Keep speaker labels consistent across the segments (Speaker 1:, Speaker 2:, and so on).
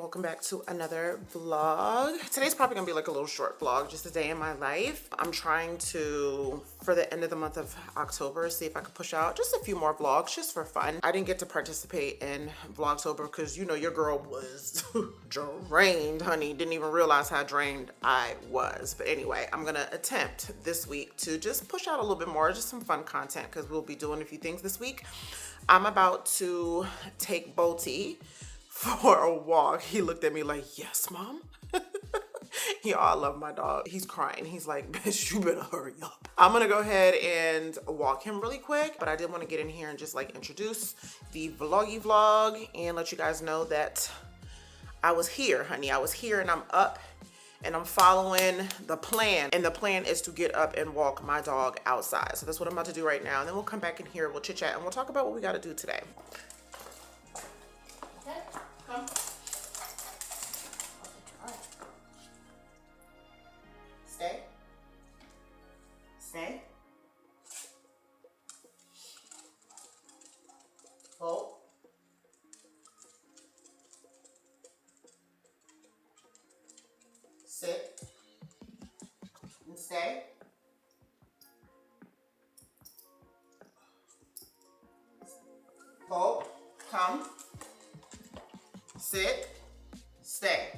Speaker 1: welcome back to another vlog. Today's probably gonna be like a little short vlog, just a day in my life. I'm trying to, for the end of the month of October, see if I can push out just a few more vlogs just for fun. I didn't get to participate in Vlogtober because, you know, your girl was drained, honey. Didn't even realize how drained I was. But anyway, I'm gonna attempt this week to just push out a little bit more, just some fun content, because we'll be doing a few things this week. I'm about to take Bolty for a walk. He looked at me like, yes, mom. Y'all, I love my dog. He's crying. He's like, bitch, you better hurry up. I'm gonna go ahead and walk him really quick, but I did want to get in here and just like introduce the vloggy vlog and let you guys know that I was here, honey. I was here and I'm up and I'm following the plan. And the plan is to get up and walk my dog outside. So that's what I'm about to do right now. And then we'll come back in here, we'll chit chat, and we'll talk about what we gotta do today. Okay, come. Stay. Stay. Hold. Sit. And stay. Hold. Come. Sit. Stay.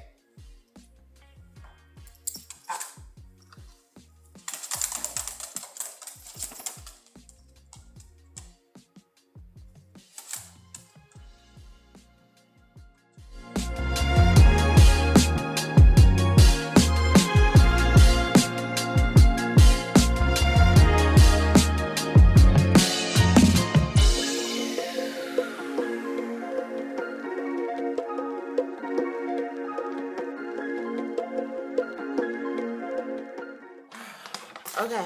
Speaker 1: Okay,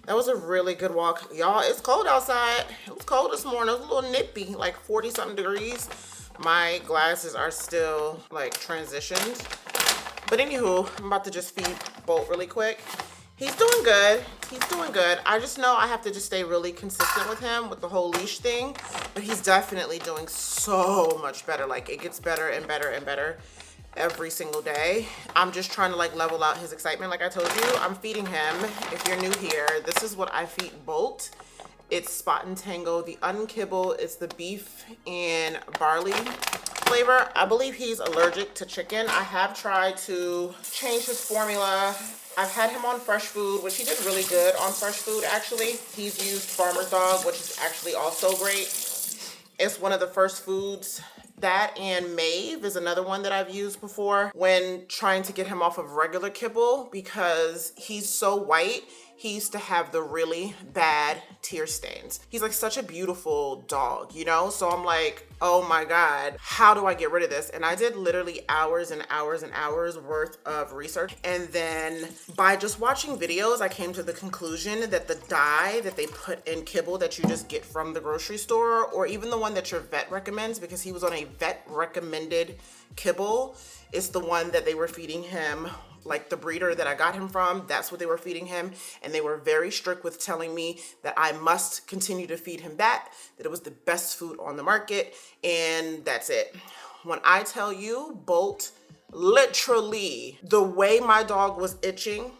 Speaker 1: that was a really good walk. Y'all, it's cold outside. It was cold this morning. It was a little nippy, like 40 something degrees. My glasses are still like transitioned. But anywho, I'm about to just feed Bolt really quick. He's doing good. He's doing good. I just know I have to just stay really consistent with him with the whole leash thing. But he's definitely doing so much better. Like, it gets better and better and better every single day. I'm just trying to like level out his excitement. Like I told you, I'm feeding him. If you're new here, this is what I feed Bolt. It's Spot and Tango, the unkibble. It's the beef and barley flavor. I believe he's allergic to chicken. I have tried to change his formula. I've had him on fresh food, which he did really good on fresh food actually. He's used Farmer's Dog, which is actually also great. It's one of the first foods. That and Mave is another one that I've used before when trying to get him off of regular kibble, because he's so white. He used to have the really bad tear stains. He's like such a beautiful dog, you know? So I'm like, oh my God, how do I get rid of this? And I did literally hours and hours and hours worth of research. And then by just watching videos, I came to the conclusion that the dye that they put in kibble that you just get from the grocery store, or even the one that your vet recommends, because he was on a vet recommended kibble, is the one that they were feeding him. Like the breeder that I got him from, that's what they were feeding him. And they were very strict with telling me that I must continue to feed him that it was the best food on the market. And that's it. When I tell you, Bolt, literally, the way my dog was itching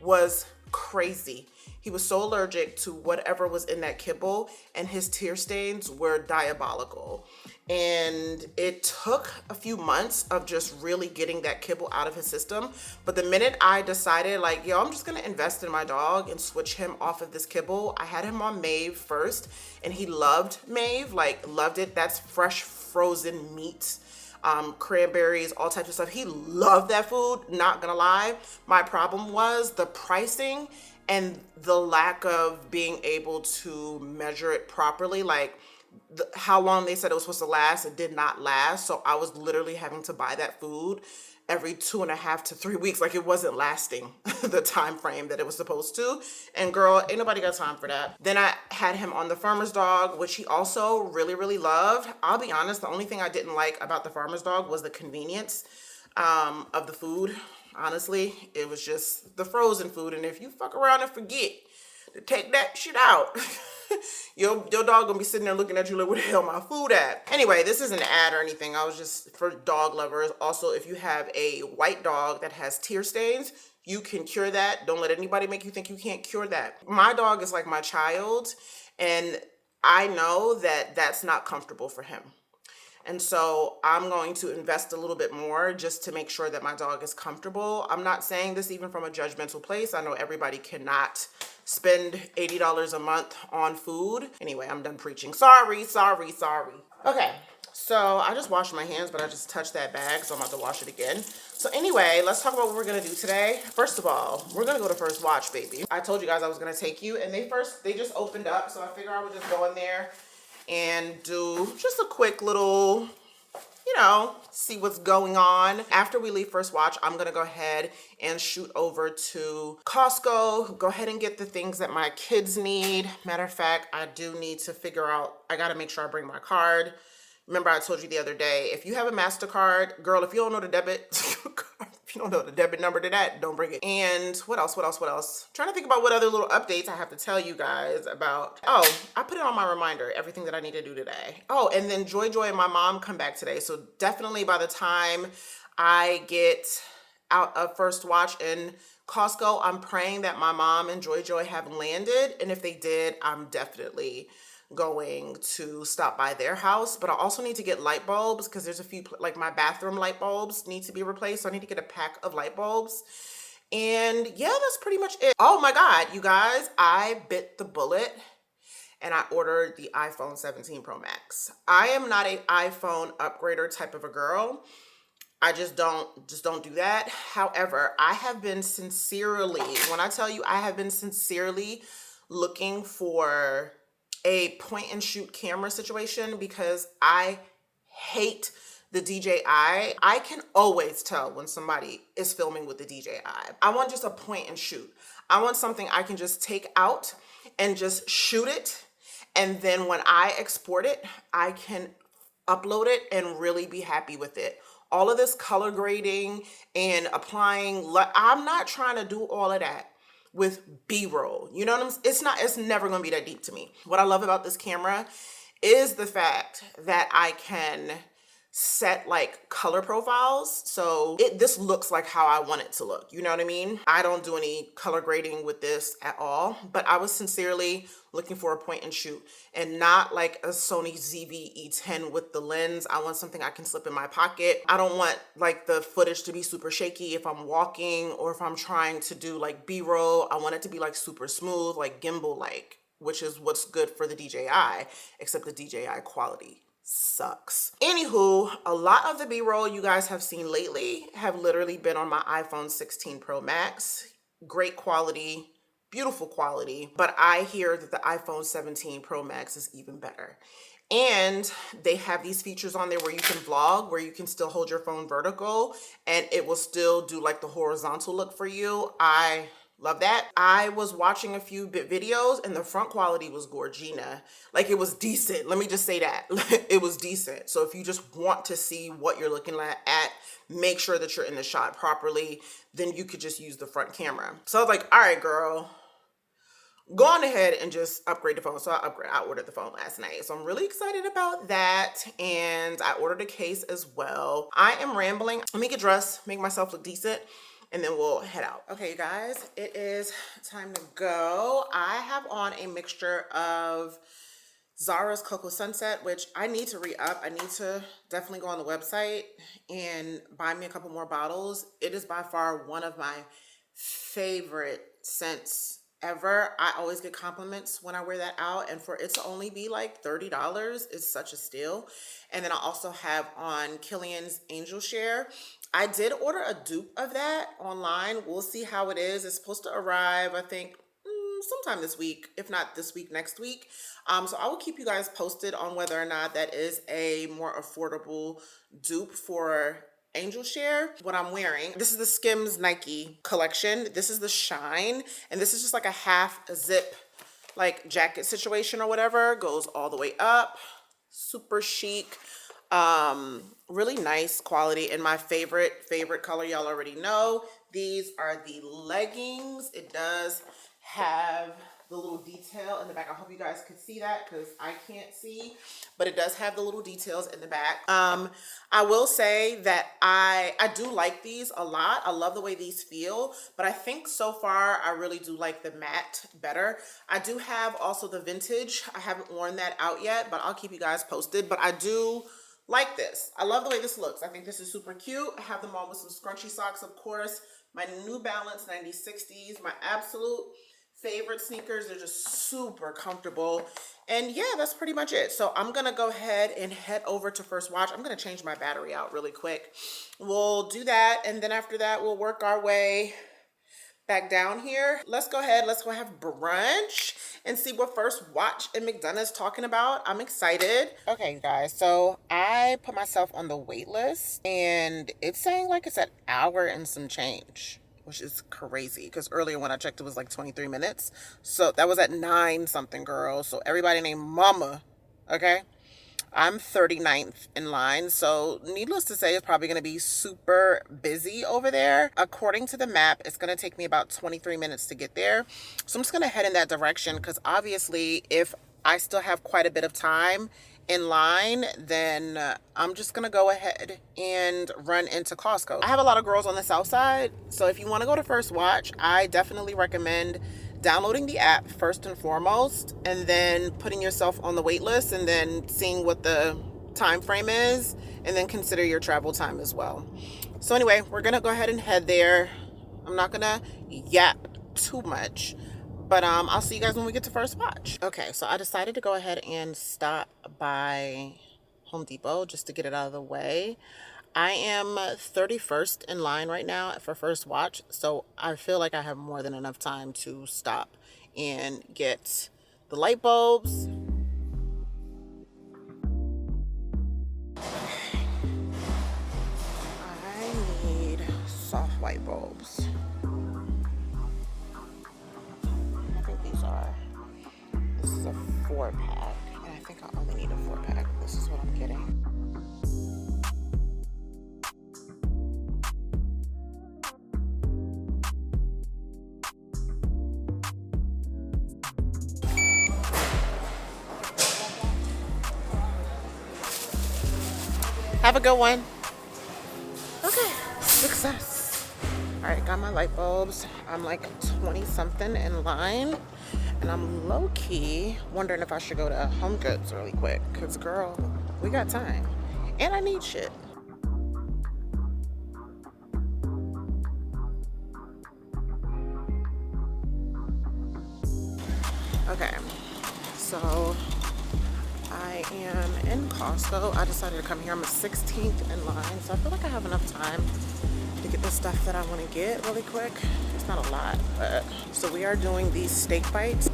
Speaker 1: was crazy. He was so allergic to whatever was in that kibble, and his tear stains were diabolical. And it took a few months of just really getting that kibble out of his system. But the minute I decided like, yo, I'm just gonna invest in my dog and switch him off of this kibble, I had him on Mave first, and he loved Mave, like loved it. That's fresh frozen meat, cranberries, all types of stuff. He loved that food, not gonna lie. My problem was the pricing and the lack of being able to measure it properly. Like how long they said it was supposed to last, it did not last. So I was literally having to buy that food every 2.5 to 3 weeks. Like, it wasn't lasting the time frame that it was supposed to. And girl, ain't nobody got time for that. Then I had him on the Farmer's Dog, which he also really, really loved. I'll be honest, the only thing I didn't like about the Farmer's Dog was the convenience of the food. Honestly, it was just the frozen food. And if you fuck around and forget to take that shit out, your dog gonna be sitting there looking at you like, where the hell my food at? Anyway, this isn't an ad or anything. I was just for dog lovers. Also, if you have a white dog that has tear stains, you can cure that. Don't let anybody make you think you can't cure that. My dog is like my child, and I know that that's not comfortable for him. And so I'm going to invest a little bit more just to make sure that my dog is comfortable. I'm not saying this even from a judgmental place. I know everybody cannot spend $80 a month on food. Anyway, I'm done preaching. Sorry. Okay, so I just washed my hands, but I just touched that bag, so I'm about to wash it again. So anyway, let's talk about what we're gonna do today. First of all, we're gonna go to First Watch, baby. I told you guys I was gonna take you, and they just opened up, so I figured I would just go in there and do just a quick little, see what's going on. After we leave First Watch, I'm gonna go ahead and shoot over to Costco, go ahead and get the things that my kids need. Matter of fact, I do need to figure out, I gotta make sure I bring my card. Remember I told you the other day, if you have a MasterCard, girl, if you don't know the debit, if you don't know the debit number to that, don't bring it. And what else? Trying to think about what other little updates I have to tell you guys about. Oh, I put it on my reminder, everything that I need to do today. Oh, and then Joy and my mom come back today. So definitely by the time I get out of First Watch in Costco, I'm praying that my mom and Joy have landed. And if they did, I'm definitely going to stop by their house. But I also need to get light bulbs because there's a few, like my bathroom light bulbs need to be replaced. So I need to get a pack of light bulbs. And yeah, that's pretty much it. Oh my God, you guys, I bit the bullet and I ordered the iPhone 17 Pro Max. I am not an iPhone upgrader type of a girl. I just don't do that. However, I have been sincerely, when I tell you I have been sincerely looking for a point and shoot camera situation because I hate the DJI. I can always tell when somebody is filming with the DJI. I want just a point and shoot. I want something I can just take out and just shoot it. And then when I export it, I can upload it and really be happy with it. All of this color grading and applying, I'm not trying to do all of that with B-roll. You know what I'm saying? It's never going to be that deep to me. What I love about this camera is the fact that I can set like color profiles. So this looks like how I want it to look. You know what I mean? I don't do any color grading with this at all, but I was sincerely looking for a point and shoot and not like a Sony ZV-E10 with the lens. I want something I can slip in my pocket. I don't want like the footage to be super shaky if I'm walking or if I'm trying to do like B-roll. I want it to be like super smooth, like gimbal-like, which is what's good for the DJI, except the DJI quality sucks. Anywho, a lot of the B-roll you guys have seen lately have literally been on my iPhone 16 Pro Max. Great quality, beautiful quality, but I hear that the iPhone 17 Pro Max is even better. And they have these features on there where you can vlog, where you can still hold your phone vertical and it will still do like the horizontal look for you. I love that. I was watching a few videos and the front quality was gorgina. Like it was decent. Let me just say that. It was decent. So if you just want to see what you're looking at, make sure that you're in the shot properly, then you could just use the front camera. So I was like, all right, girl, go on ahead and just upgrade the phone. So I ordered the phone last night. So I'm really excited about that. And I ordered a case as well. I am rambling. Let me get dressed, make myself look decent, and then we'll head out. Okay, you guys, it is time to go. I have on a mixture of Zara's Cocoa Sunset, which I need to re-up. I need to definitely go on the website and buy me a couple more bottles. It is by far one of my favorite scents ever. I always get compliments when I wear that out, and for it to only be like $30 is such a steal. And then I also have on Killian's Angel Share. I did order a dupe of that online. We'll see how it is. It's supposed to arrive, I think, sometime this week, if not this week, next week. So I will keep you guys posted on whether or not that is a more affordable dupe for Angel Share. What I'm wearing, this is the Skims Nike collection. This is the Shine, and this is just like a half zip like jacket situation or whatever. Goes all the way up, super chic. Really nice quality, and my favorite color, y'all already know. These are the leggings. It does have the little detail in the back. I hope you guys could see that because I can't see, but it does have the little details in the back. I will say that I do like these a lot. I love the way these feel, but I think so far I really do like the matte better. I do have also the vintage. I haven't worn that out yet, but I'll keep you guys posted. But I do like this. I love the way this looks. I think this is super cute. I have them on with some scrunchy socks, of course. My New Balance 9060s, my absolute favorite sneakers. They're just super comfortable. And yeah, that's pretty much it. So I'm gonna go ahead and head over to First Watch. I'm gonna change my battery out really quick. We'll do that, and then after that, we'll work our way back down here. Let's go ahead, let's go have brunch and see what First Watch in McDonough is talking about. I'm excited. Okay, guys, so I put myself on the wait list and it's saying like it's an hour and some change, which is crazy because earlier when I checked it was like 23 minutes. So that was at 9 something, girl. So everybody named Mama, okay? I'm 39th in line, so needless to say, it's probably going to be super busy over there. According to the map, it's going to take me about 23 minutes to get there. So I'm just going to head in that direction because obviously if I still have quite a bit of time in line, then I'm just going to go ahead and run into Costco. I have a lot of girls on the south side, so if you want to go to First Watch, I definitely recommend downloading the app first and foremost, and then putting yourself on the wait list and then seeing what the time frame is, and then consider your travel time as well. So anyway, we're gonna go ahead and head there. I'm not gonna yap too much, but I'll see you guys when we get to First Watch. Okay, so I decided to go ahead and stop by Home Depot just to get it out of the way. I am 31st in line right now for First Watch, so I feel like I have more than enough time to stop and get the light bulbs. I need soft light bulbs. I think this is a 4-pack, and I think I only need a 4-pack. This is what I'm getting. Have a good one. Okay, success. All right, got my light bulbs. I'm like 20 something in line, and I'm low-key wondering if I should go to Home Goods really quick, because girl, we got time, and I need shit. Okay, so I am in Costco. I decided to come here. I'm a 16th in line, so I feel like I have enough time to get the stuff that I want to get really quick. It's not a lot, but so we are doing these steak bites.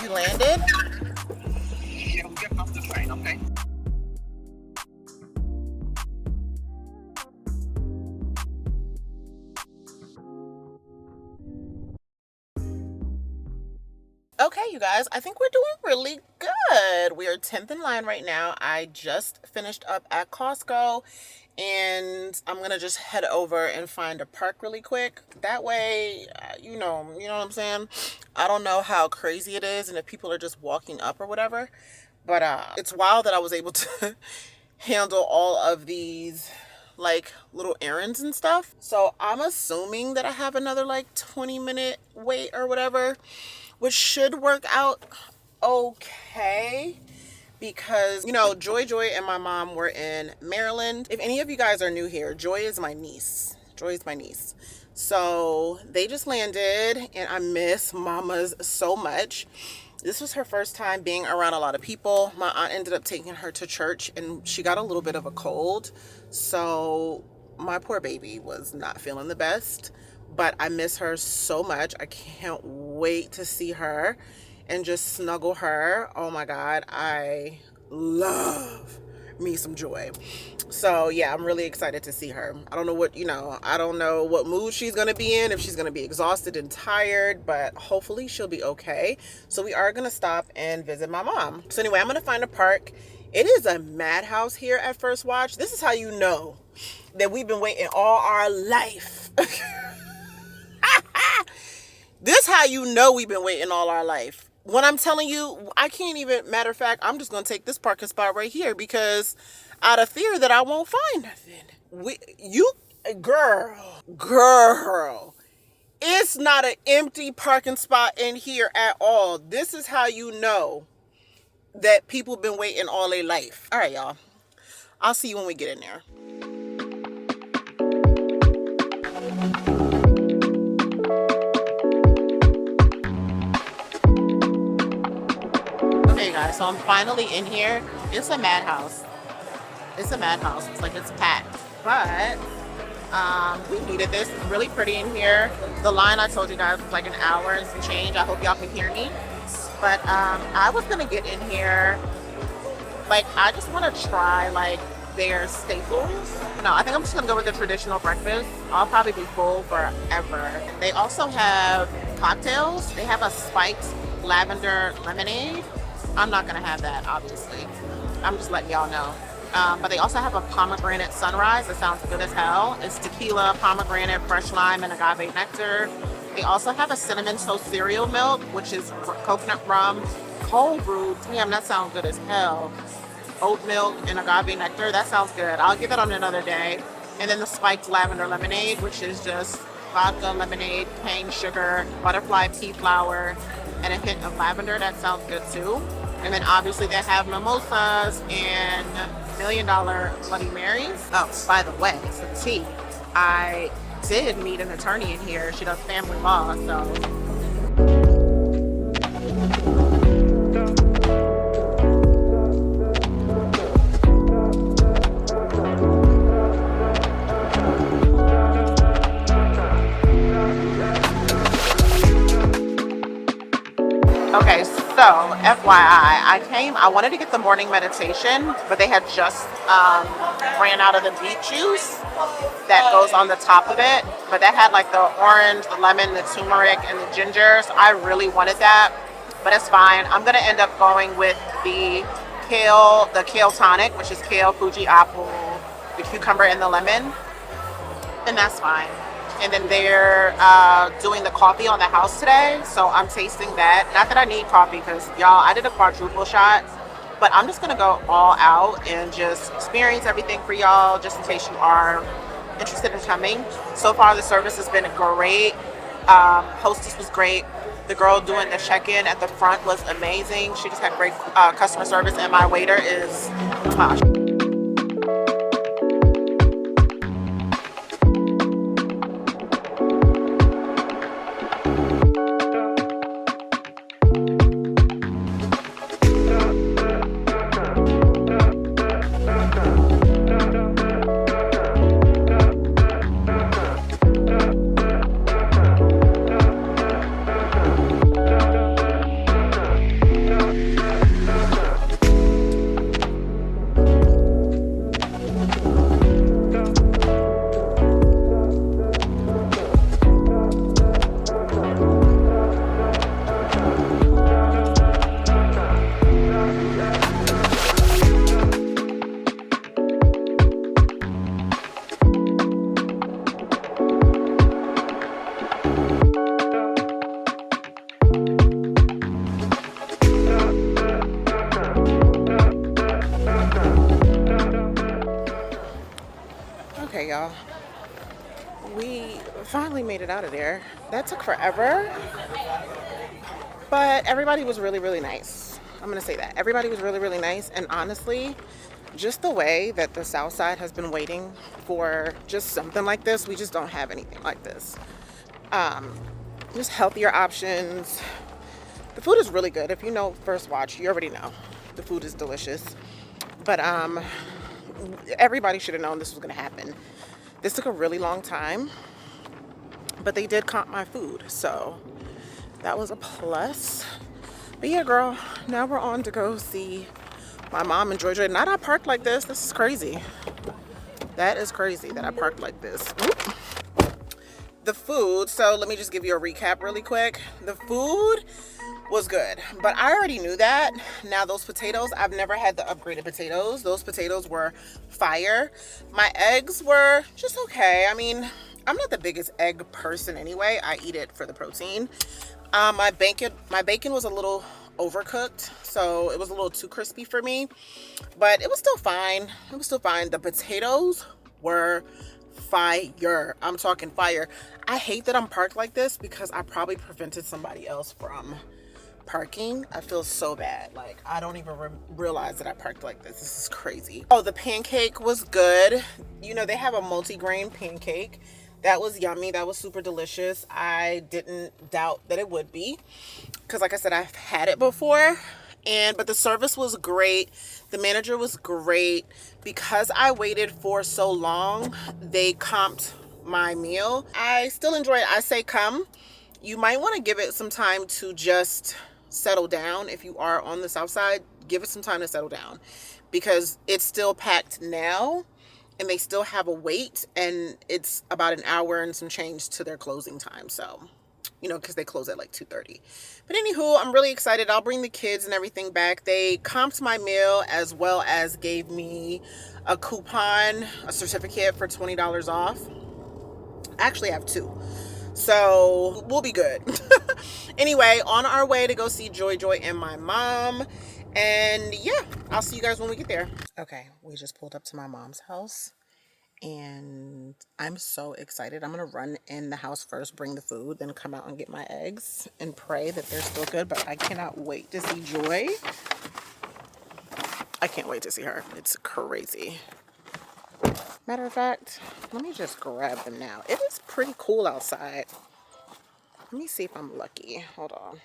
Speaker 1: Landed.
Speaker 2: Yeah, we're getting off the train, okay?
Speaker 1: Okay, you guys, I think we're doing really good. We are 10th in line right now. I just finished up at Costco, and I'm gonna just head over and find a park really quick. That way, you know what I'm saying? I don't know how crazy it is and if people are just walking up or whatever, but it's wild that I was able to handle all of these like little errands and stuff. So I'm assuming that I have another like 20-minute wait or whatever, which should work out okay. Because, you know, Joy and my mom were in Maryland. If any of you guys are new here, Joy is my niece. So they just landed, and I miss Mama's so much. This was her first time being around a lot of people. My aunt ended up taking her to church, and she got a little bit of a cold. So my poor baby was not feeling the best, but I miss her so much. I can't wait to see her and just snuggle her. Oh my God, I love me some Joy. So yeah, I'm really excited to see her. I don't know what, I don't know what mood she's gonna be in, if she's gonna be exhausted and tired, but hopefully she'll be okay. So we are gonna stop and visit my mom. So anyway, I'm gonna find a park. It is a madhouse here at First Watch. This is how you know that we've been waiting all our life. This how you know we've been waiting all our life. When I'm telling you, I can't even, matter of fact, I'm just going to take this parking spot right here because out of fear that I won't find nothing. Girl, it's not an empty parking spot in here at all. This is how you know that people been waiting all their life. All right, y'all. I'll see you when we get in there. Okay, guys, so I'm finally in here. It's a madhouse. It's a madhouse. It's like it's packed. But we needed this. It's really pretty in here. The line I told you guys was like an hour and some change. I hope y'all can hear me. But I was gonna get in here. Like, I just want to try like their staples. No, I think I'm just gonna go with the traditional breakfast. I'll probably be full forever. They also have cocktails. They have a spiked lavender lemonade. I'm not gonna have that, obviously. I'm just letting y'all know. But they also have a pomegranate sunrise. That sounds good as hell. It's tequila, pomegranate, fresh lime, and agave nectar. They also have a cinnamon toast cereal milk, which is coconut rum, cold brewed. Damn, that sounds good as hell. Oat milk and agave nectar. That sounds good. I'll get that on another day. And then the spiked lavender lemonade, which is just vodka, lemonade, cane sugar, butterfly pea flower, and a hint of lavender. That sounds good too. And then obviously they have mimosas and $1 Million Bloody Marys. Oh, by the way, some tea. I did meet an attorney in here. She does family law, so. Okay, so FYI, I wanted to get the morning meditation, but they had just ran out of the beet juice that goes on the top of it. But that had like the orange, the lemon, the turmeric, and the ginger. So I really wanted that, but it's fine. I'm gonna end up going with the kale tonic, which is kale, Fuji apple, the cucumber, and the lemon, and that's fine. And then they're doing the coffee on the house today, so I'm tasting that. Not that I need coffee, because y'all, I did a quadruple shot, but I'm just gonna go all out and just experience everything for y'all, just in case you are interested in coming. So far, the service has been great. Hostess was great. The girl doing the check-in at the front was amazing. She just had great customer service, and my waiter is posh. Okay, y'all, we finally made it out of there. That took forever, but everybody was really, really nice. I'm gonna say that. Everybody was really, really nice, and honestly, just the way that the South Side has been waiting for just something like this, we just don't have anything like this. Just healthier options. The food is really good. If you know First Watch, you already know. The food is delicious. But everybody should have known this was gonna happen. This took a really long time, but they did comp my food, so that was a plus. But yeah, girl, now we're on to go see my mom and Joy Joy. Not I parked like this. This is crazy. That is crazy that I parked like this. Oop. The food, so let me just give you a recap really quick. The food was good, but I already knew that. Now those potatoes, I've never had the upgraded potatoes. Those potatoes were fire. My eggs were just okay. I mean, I'm not the biggest egg person anyway. I eat it for the protein. My bacon was a little overcooked, so it was a little too crispy for me, but it was still fine. It was still fine. The potatoes were fire. I'm talking fire. I hate that I'm parked like this because I probably prevented somebody else from parking. I feel so bad. Like, I don't even realize that I parked like this. This is crazy. Oh, the pancake was good. You know, they have a multi-grain pancake. That was yummy. That was super delicious. I didn't doubt that it would be because, like I said, I've had it before. But the service was great. The manager was great. Because I waited for so long, they comped my meal. I still enjoy it. I say come. You might want to give it some time to just settle down. If you are on the south side, give it some time to settle down because it's still packed now and they still have a wait, and it's about an hour and some change to their closing time. So, you know, because they close at like 2:30. But anywho, I'm really excited. I'll bring the kids and everything back. They comped my meal as well as gave me a coupon, a certificate for $20 off. I actually have two. So we'll be good. Anyway, on our way to go see Joy Joy and my mom. And yeah, I'll see you guys when we get there. Okay, we just pulled up to my mom's house. And I'm so excited. I'm going to run in the house first, bring the food, then come out and get my eggs and pray that they're still good. But I cannot wait to see Joy. I can't wait to see her. It's crazy. Matter of fact, let me just grab them now. It is pretty cool outside. Let me see if I'm lucky. Hold on.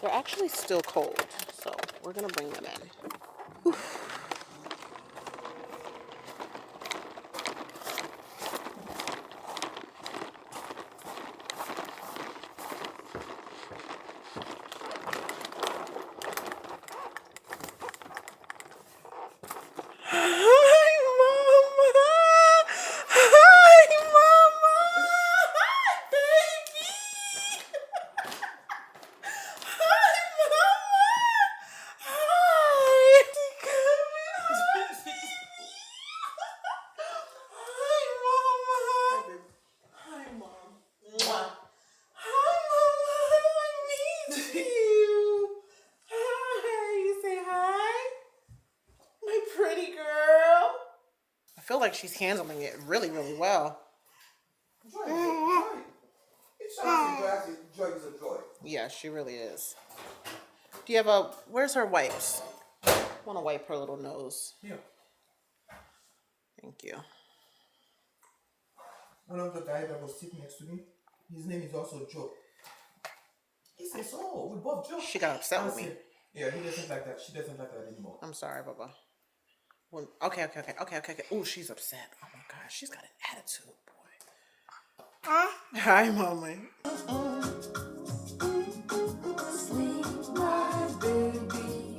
Speaker 1: They're actually still cold, so we're going to bring them in. Oof. I feel like she's handling it really, really well. Joy is a joy. Yeah, she really is. Do you have where's her wipes? I want to wipe her little nose. Yeah. Thank you.
Speaker 3: One of the guys that was sitting next to me, his name is also Joe. He says, "Oh, we both Joe."
Speaker 1: She got upset with me.
Speaker 3: Yeah, he doesn't like that. She doesn't like that anymore.
Speaker 1: I'm sorry, Baba. Okay. Oh, she's upset. Oh my gosh, she's got an attitude, boy. Hi, Mama.
Speaker 3: Sweet, my baby,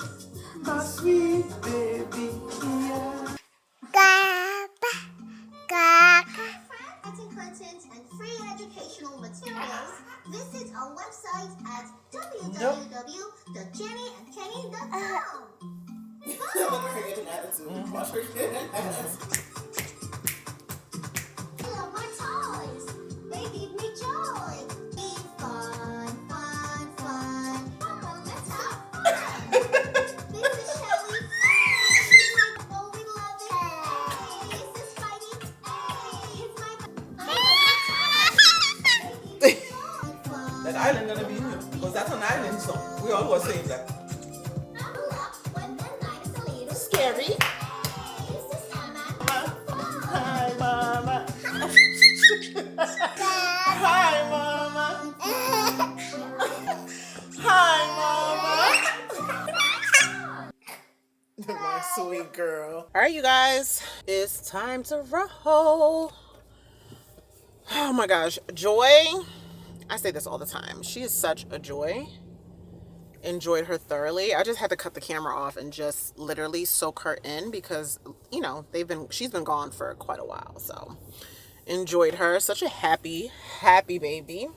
Speaker 3: my sweet baby. Yeah.
Speaker 4: Content and free educational materials, visit our website at www.jennyandkenny.com. Love my toys. They give me joy. Fun. Mama, let's have fun. This is Shelly. Oh, we love it. This is Spidey. It's my
Speaker 3: That island gonna be new because that's an island song. We all were saying that.
Speaker 1: Scary. Hi, Mama. Hi, Mama. Hi, Mama. My sweet girl. All right, you guys. It's time to roll. Oh my gosh, Joy. I say this all the time. She is such a joy. Enjoyed her thoroughly. I just had to cut the camera off and just literally soak her in because, you know, she's been gone for quite a while. So enjoyed her. Such a happy baby.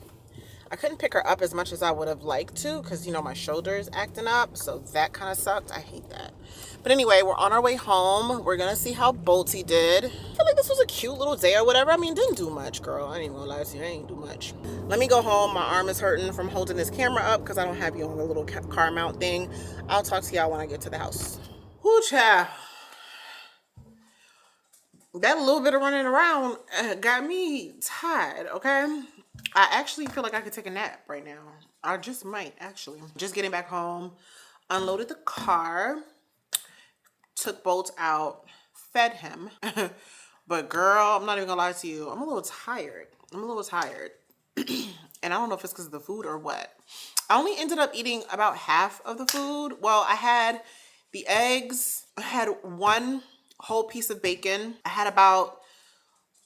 Speaker 1: I couldn't pick her up as much as I would have liked to because, you know, my shoulder is acting up. So that kind of sucked. I hate that. But anyway, we're on our way home. We're going to see how Bolty did. I feel like this was a cute little day or whatever. I mean, didn't do much, girl. I ain't even gonna lie to you. I ain't do much. Let me go home. My arm is hurting from holding this camera up because I don't have you on the little car mount thing. I'll talk to y'all when I get to the house. Whoo, child. That little bit of running around got me tired, okay? I actually feel like I could take a nap right now. I just might, actually. Just getting back home, unloaded the car, took Bolt out, fed him. But girl, I'm not even gonna lie to you. I'm a little tired. And I don't know if it's because of the food or what. I only ended up eating about half of the food. Well, I had the eggs. I had one whole piece of bacon. I had about,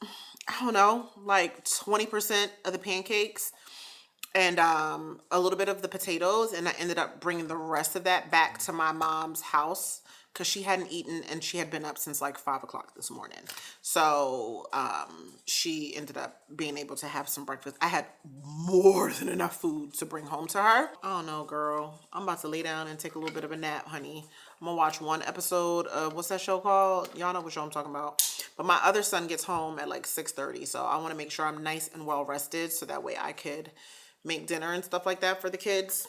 Speaker 1: I don't know, like 20% of the pancakes and a little bit of the potatoes. And I ended up bringing the rest of that back to my mom's house because she hadn't eaten and she had been up since like 5 o'clock this morning. So she ended up being able to have some breakfast. I had more than enough food to bring home to her. I don't know, girl. I'm about to lay down and take a little bit of a nap, honey. I'm gonna watch one episode of, what's that show called? Y'all know what show I'm talking about. But my other son gets home at like 6:30. So I want to make sure I'm nice and well rested so that way I could make dinner and stuff like that for the kids.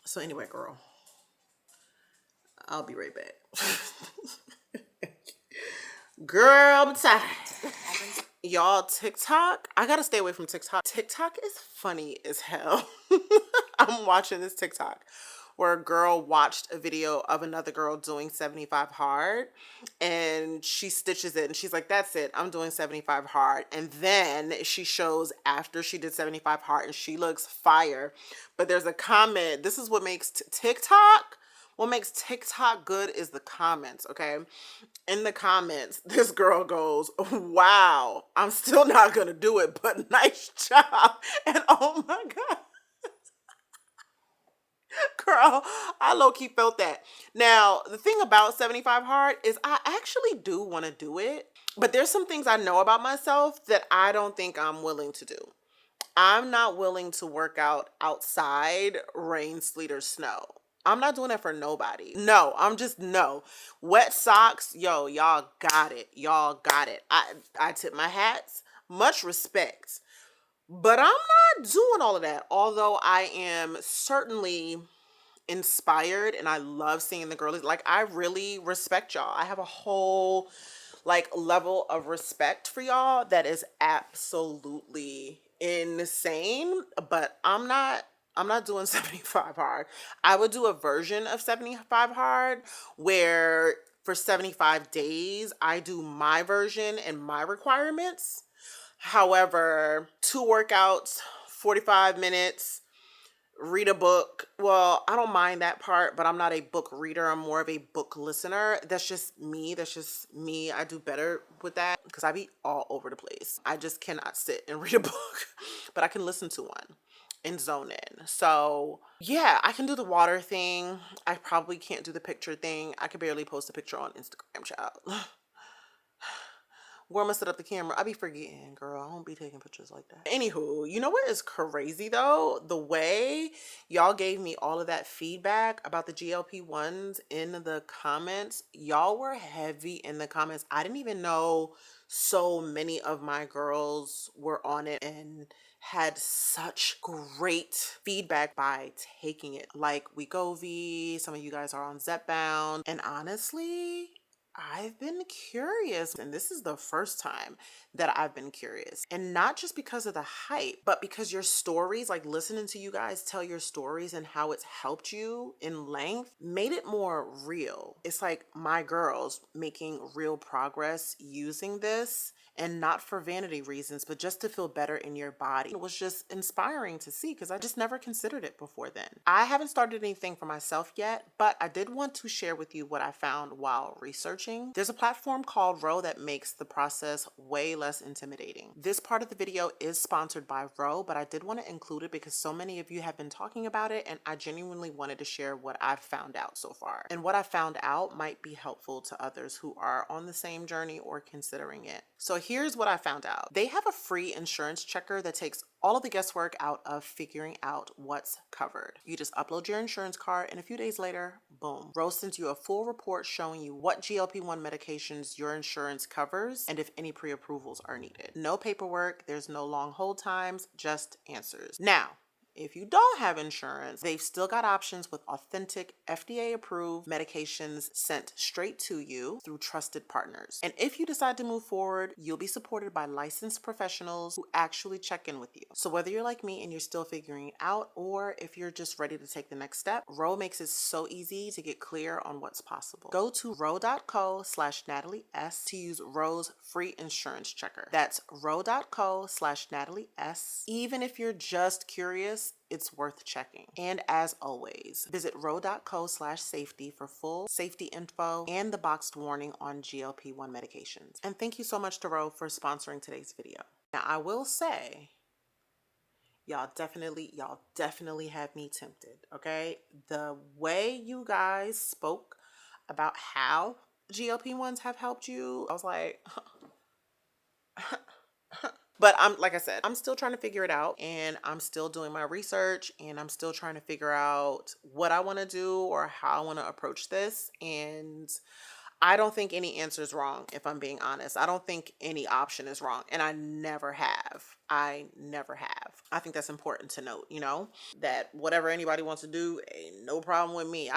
Speaker 1: So anyway, girl, I'll be right back. Girl, I'm tired. Y'all, TikTok, I gotta stay away from TikTok. TikTok is funny as hell. I'm watching this TikTok where a girl watched a video of another girl doing 75 hard and she stitches it and she's like, that's it, I'm doing 75 hard. And then she shows after she did 75 hard and she looks fire. But there's a comment. This is what makes TikTok. What makes TikTok good is the comments, okay? In the comments, this girl goes, wow, I'm still not gonna do it, but nice job. And oh my God. Girl, I low-key felt that. Now, the thing about 75 hard is I actually do want to do it, but there's some things I know about myself that I don't think I'm willing to do. I'm not willing to work out outside, rain, sleet, or snow. I'm not doing that for nobody. No, no. Wet socks, yo, y'all got it. Y'all got it. I tip my hats. Much respect. But I'm not doing all of that. Although I am certainly inspired and I love seeing the girlies. Like, I really respect y'all. I have a whole like level of respect for y'all that is absolutely insane. But I'm not doing 75 hard. I would do a version of 75 hard where for 75 days I do my version and my requirements. However, 2 workouts, 45 minutes, read a book. Well, I don't mind that part, but I'm not a book reader. I'm more of a book listener. That's just me. I do better with that because I be all over the place. I just cannot sit and read a book, but I can listen to one and zone in. So yeah, I can do the water thing. I probably can't do the picture thing. I could barely post a picture on Instagram, child. Where am I set up the camera? I be forgetting, girl. I don't be taking pictures like that. Anywho, you know what is crazy though? The way y'all gave me all of that feedback about the GLP-1s in the comments. Y'all were heavy in the comments. I didn't even know so many of my girls were on it and had such great feedback by taking it. Like Wegovy, some of you guys are on Zepbound. And honestly, I've been curious, and this is the first time that I've been curious. And not just because of the hype, but because your stories, like listening to you guys tell your stories and how it's helped you in length, made it more real. It's like my girls making real progress using this and not for vanity reasons, but just to feel better in your body. It was just inspiring to see because I just never considered it before then. I haven't started anything for myself yet, but I did want to share with you what I found while researching. There's a platform called Ro that makes the process way less intimidating. This part of the video is sponsored by Ro, but I did want to include it because so many of you have been talking about it, and I genuinely wanted to share what I've found out so far. And what I found out might be helpful to others who are on the same journey or considering it. So here's what I found out. They have a free insurance checker that takes all of the guesswork out of figuring out what's covered. You just upload your insurance card, and a few days later, boom, Ro sends you a full report showing you what GLP-1 medications your insurance covers and if any pre-approvals are needed. No paperwork, there's no long hold times, just answers. Now, if you don't have insurance, they've still got options with authentic FDA-approved medications sent straight to you through trusted partners. And if you decide to move forward, you'll be supported by licensed professionals who actually check in with you. So whether you're like me and you're still figuring it out, or if you're just ready to take the next step, Ro makes it so easy to get clear on what's possible. Go to ro.co/NatalieS to use Ro's free insurance checker. That's ro.co/NatalieS. Even if you're just curious, it's worth checking. And as always, visit ro.co/safety for full safety info and the boxed warning on GLP-1 medications. And thank you so much to Ro for sponsoring today's video. Now, I will say, y'all definitely have me tempted, okay? The way you guys spoke about how GLP-1s have helped you, I was like, but like I said, I'm still trying to figure it out, and I'm still doing my research, and I'm still trying to figure out what I want to do or how I want to approach this. And I don't think any answer is wrong, if I'm being honest. I don't think any option is wrong, and I never have. I think that's important to note, that whatever anybody wants to do, ain't no problem with me.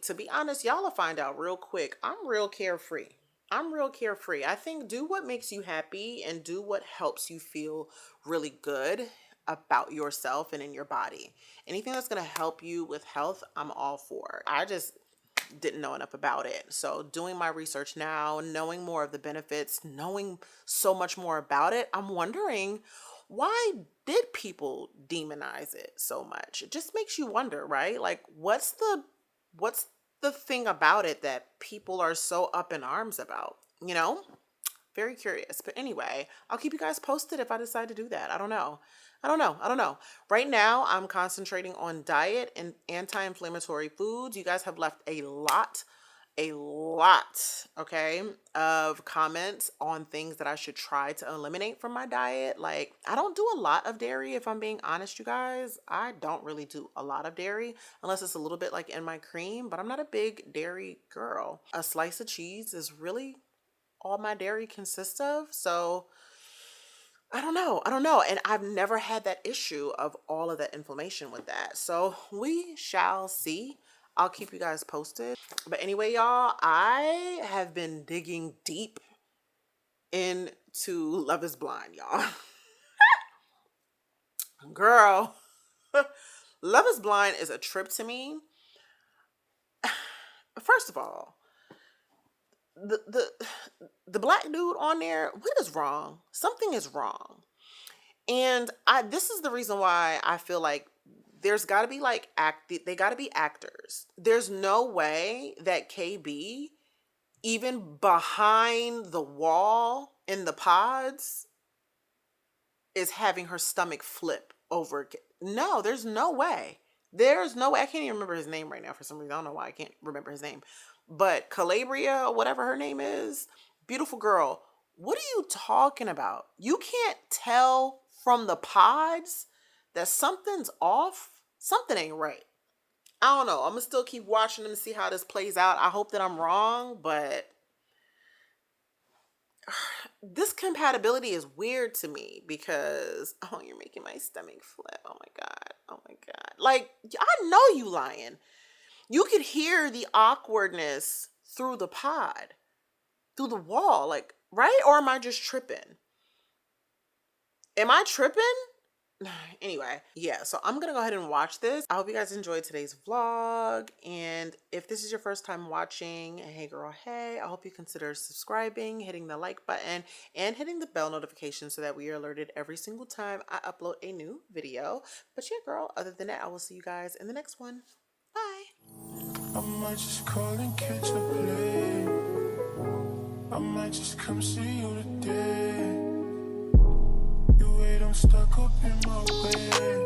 Speaker 1: To be honest, y'all will find out real quick, I'm real carefree. I think do what makes you happy and do what helps you feel really good about yourself and in your body. Anything that's going to help you with health, I'm all for. I just didn't know enough about it. So doing my research now, knowing more of the benefits, knowing so much more about it, I'm wondering, why did people demonize it so much? It just makes you wonder, right? Like, what's the thing about it that people are so up in arms about, Very curious. But anyway, I'll keep you guys posted if I decide to do that. I don't know. Right now, I'm concentrating on diet and anti-inflammatory foods. You guys have left a lot, okay, of comments on things that I should try to eliminate from my diet. Like, I don't do a lot of dairy, if I'm being honest, you guys. I don't really do a lot of dairy unless it's a little bit like in my cream, but I'm not a big dairy girl. A slice of cheese is really all my dairy consists of. So I don't know. And I've never had that issue of all of that inflammation with that. So we shall see. I'll keep you guys posted. But anyway, y'all, I have been digging deep into Love is Blind, y'all. Girl, Love is Blind is a trip to me. First of all, the black dude on there, what is wrong? Something is wrong. And this is the reason why I feel like there's got to be they got to be actors. There's no way that KB, even behind the wall in the pods, is having her stomach flip over. No, there's no way. I can't even remember his name right now for some reason. I don't know why I can't remember his name. But Calabria, whatever her name is, beautiful girl. What are you talking about? You can't tell from the pods that something's off? Something ain't right. I don't know. I'm going to still keep watching them to see how this plays out. I hope that I'm wrong, but this compatibility is weird to me because, oh, you're making my stomach flip. Oh my God. Like, I know you lying. You could hear the awkwardness through the pod, through the wall, like, right? Or am I just tripping? Am I tripping? Anyway, yeah, so I'm gonna go ahead and watch this. I hope you guys enjoyed today's vlog, and if this is your first time watching, hey girl, hey, I hope you consider subscribing, hitting the like button, and hitting the bell notification so that we are alerted every single time I upload a new video. But yeah, girl, other than that, I will see you guys in the next one. Bye.
Speaker 5: I might just call and catch a play. I might just come see you today. You wait, I'm stuck up in my way.